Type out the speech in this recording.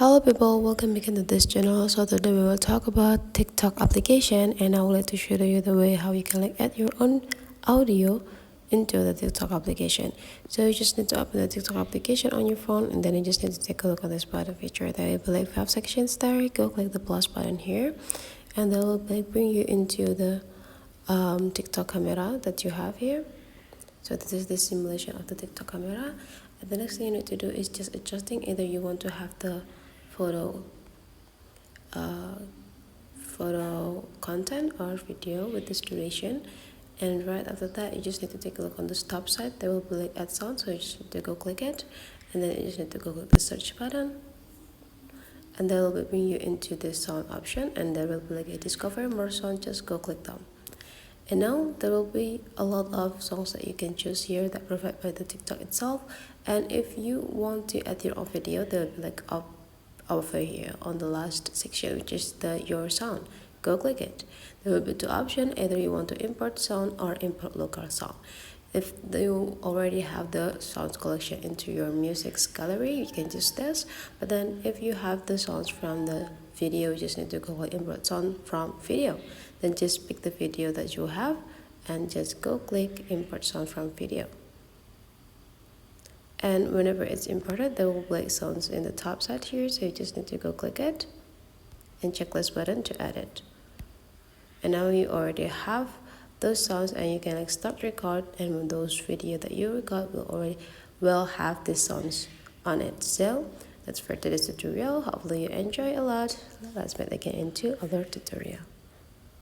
Hello people, welcome back to this channel. So today we will talk about TikTok application, and I would like to show you the way how you can add your own audio into the TikTok application. So you just need to open the TikTok application on your phone, and then you just need to take a look at this button feature. There will be like 5 sections there. Go click the plus button here, and that will bring you into the TikTok camera that you have here. So this is the simulation of the TikTok camera. And the next thing you need to do is just adjusting either you want to have the photo content or video with this duration. And right after that, you just need to take a look on the top side. There will be like add sound, so you just need to go click it, and then you just need to go click the search button, and that will bring you into this sound option, and there will be like a discover more sound. Just go click them. And now there will be a lot of songs that you can choose here that provided by the TikTok itself. And if you want to add your own video, they will be like up over here on the last section, which is your sound. Go click it. There will be two options: either you want to import sound or import local sound. If you already have the sounds collection into your music's gallery, you can use this. But then if you have the sounds from the video, you just need to go import sound from video. Then just pick the video that you have and just go click import sound from video. And whenever it's imported, there will be sounds in the top side here, so you just need to go click it and check this button to add it. And now you already have those sounds, and you can start record, and those video that you record will have these sounds on it. So that's for today's tutorial. Hopefully you enjoy a lot. Let's meet again into other tutorial.